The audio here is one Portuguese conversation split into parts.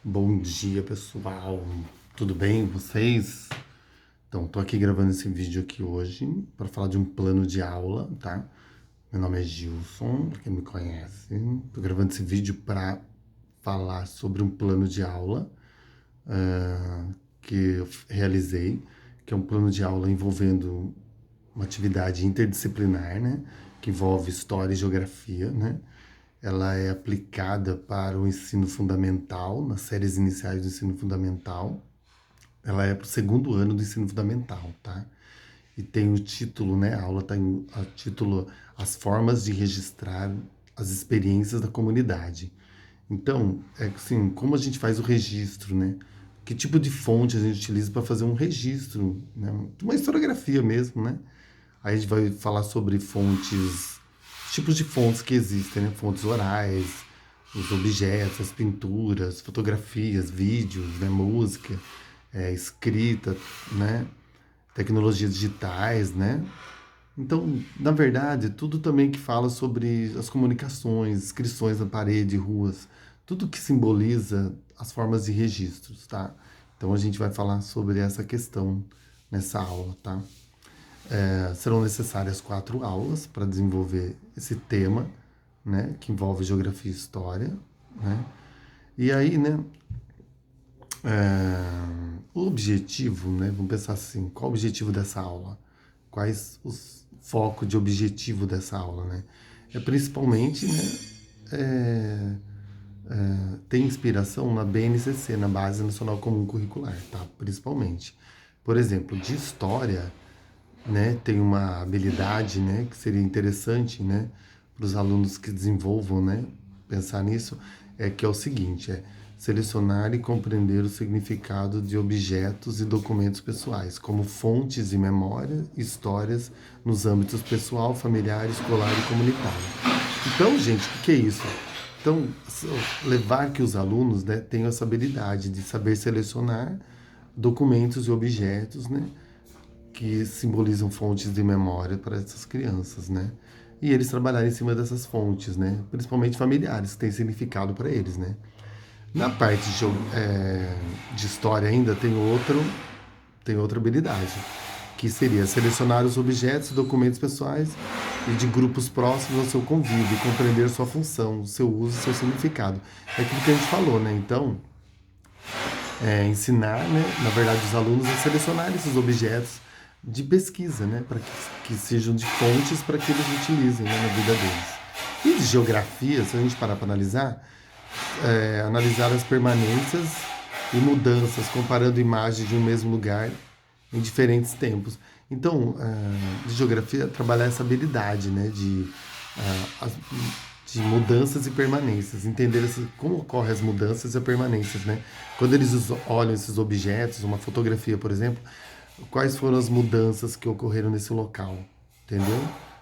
Bom dia, pessoal. Tudo bem com vocês? Então, tô aqui gravando esse vídeo aqui hoje para falar de um plano de aula, tá? Meu nome é Gilson, pra quem me conhece. Tô gravando esse vídeo para falar sobre um plano de aula que eu realizei, que é um plano de aula envolvendo uma atividade interdisciplinar, né? Que envolve história e geografia, né? Ela é aplicada para o ensino fundamental, nas séries iniciais do ensino fundamental. Ela é para o segundo ano do ensino fundamental, tá? E tem o título, né? A aula tem o título As Formas de Registrar as Experiências da Comunidade. Então, é assim, como a gente faz o registro, né? Que tipo de fonte a gente utiliza para fazer um registro, né? Uma historiografia mesmo, né? Aí a gente vai falar sobre fontes, tipos de fontes que existem, né? Fontes orais, os objetos, as pinturas, fotografias, vídeos, né? Música, escrita, né? Tecnologias digitais, né? Então, na verdade, tudo também que fala sobre as comunicações, inscrições na parede, ruas, tudo que simboliza as formas de registros, tá? Então a gente vai falar sobre essa questão nessa aula, tá? Serão necessárias 4 aulas para desenvolver esse tema, né, que envolve geografia e história, né? E aí, né, o objetivo, né, vamos pensar assim, qual o objetivo dessa aula? Quais os focos de objetivo dessa aula, né? É principalmente, né, é, ter inspiração na BNCC, na Base Nacional Comum Curricular, tá? Principalmente. Por exemplo, de história, né, tem uma habilidade, né, que seria interessante, né, para os alunos que desenvolvam, né, pensar nisso, que é o seguinte, selecionar e compreender o significado de objetos e documentos pessoais, como fontes de memória e histórias nos âmbitos pessoal, familiar, escolar e comunitário. Então, gente, o que é isso? Então, levar que os alunos, né, tenham essa habilidade de saber selecionar documentos e objetos, né, que simbolizam fontes de memória para essas crianças, né? E eles trabalharem em cima dessas fontes, né? Principalmente familiares, que têm significado para eles, né? Na parte de história ainda tem outra habilidade, que seria selecionar os objetos e documentos pessoais e de grupos próximos ao seu convívio, e compreender sua função, seu uso e seu significado. É aquilo que a gente falou, né? Então, ensinar, né, na verdade, os alunos a selecionar esses objetos de pesquisa, né, para que sejam de fontes para que eles utilizem, né, na vida deles. E de geografia, se a gente parar para analisar, analisar as permanências e mudanças, comparando imagens de um mesmo lugar em diferentes tempos. Então, de geografia, trabalhar essa habilidade, né, de mudanças e permanências, entender como ocorrem as mudanças e as permanências, né? Quando eles olham esses objetos, uma fotografia, por exemplo, quais foram as mudanças que ocorreram nesse local, entendeu?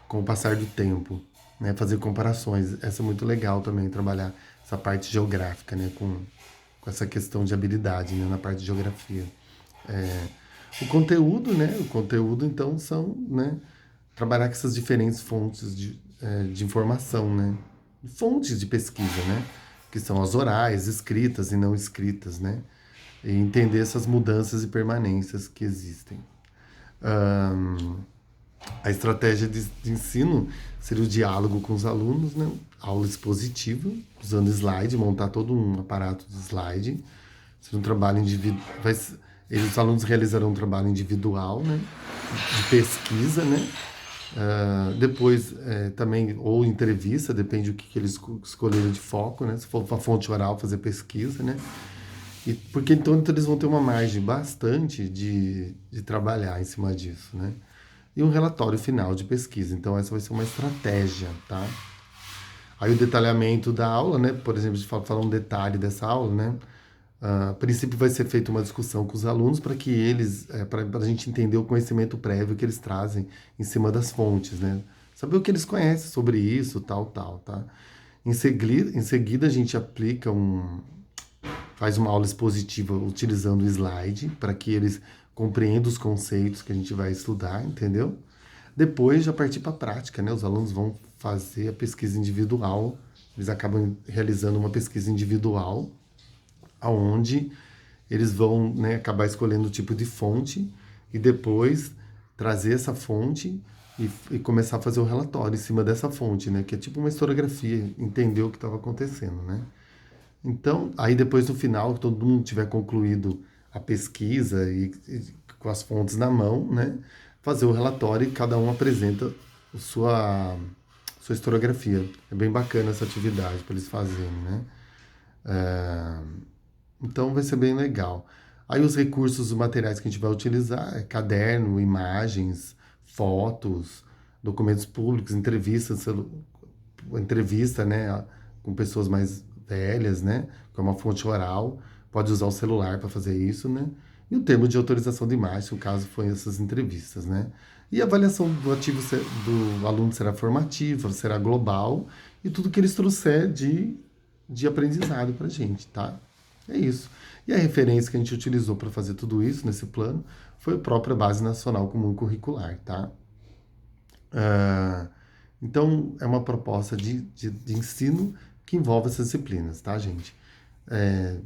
Com o passar do tempo, né? Fazer comparações, essa é muito legal também, trabalhar essa parte geográfica, né? Com essa questão de habilidade, né? Na parte de geografia. O conteúdo, né? O conteúdo, então, são, né? Trabalhar com essas diferentes fontes de informação, né? Fontes de pesquisa, né? Que são as orais, escritas e não escritas, né? E entender essas mudanças e permanências que existem. A estratégia de ensino seria o diálogo com os alunos, né? Aula expositiva, usando slide, montar todo um aparato de slide. Seria um trabalho individual. Os alunos realizarão um trabalho individual, né? De pesquisa, né? Depois, também, ou entrevista, depende do que eles escolheram de foco, né? Se for para fonte oral, fazer pesquisa, né? Porque então eles vão ter uma margem bastante de trabalhar em cima disso, né? E um relatório final de pesquisa. Então, essa vai ser uma estratégia, tá? Aí o detalhamento da aula, né? Por exemplo, a gente falar um detalhe dessa aula, né? A princípio vai ser feita uma discussão com os alunos para que eles, para a gente entender o conhecimento prévio que eles trazem em cima das fontes, né? Saber o que eles conhecem sobre isso, tal, tal, tá? Em seguida a gente faz uma aula expositiva utilizando o slide para que eles compreendam os conceitos que a gente vai estudar, entendeu? Depois já partir para a prática, né? Os alunos vão fazer a pesquisa individual, eles acabam realizando uma pesquisa individual aonde eles vão, né, acabar escolhendo o tipo de fonte e depois trazer essa fonte e começar a fazer o relatório em cima dessa fonte, né, que é tipo uma historiografia, entender o que estava acontecendo, né? Então, aí depois no final, que todo mundo tiver concluído a pesquisa e com as fontes na mão, né, fazer o relatório e cada um apresenta a sua historiografia. É bem bacana essa atividade para eles fazerem, né? É, então vai ser bem legal. Aí os recursos, os materiais que a gente vai utilizar é caderno, imagens, fotos, documentos públicos, entrevista, né, com pessoas mais velhas, né, que é uma fonte oral, pode usar o celular para fazer isso, né, e o termo de autorização de imagem, no caso foi essas entrevistas, né. E a avaliação do do aluno será formativa, será global, e tudo que eles trouxer de aprendizado para a gente, tá? É isso. E a referência que a gente utilizou para fazer tudo isso nesse plano foi a própria Base Nacional Comum Curricular, tá? Ah, então, é uma proposta de ensino que envolve essas disciplinas, tá, gente? É,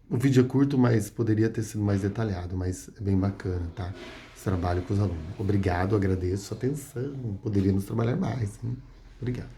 o vídeo é curto, mas poderia ter sido mais detalhado, mas é bem bacana, tá? Esse trabalho com os alunos. Obrigado, agradeço a atenção. Poderíamos trabalhar mais, hein? Obrigado.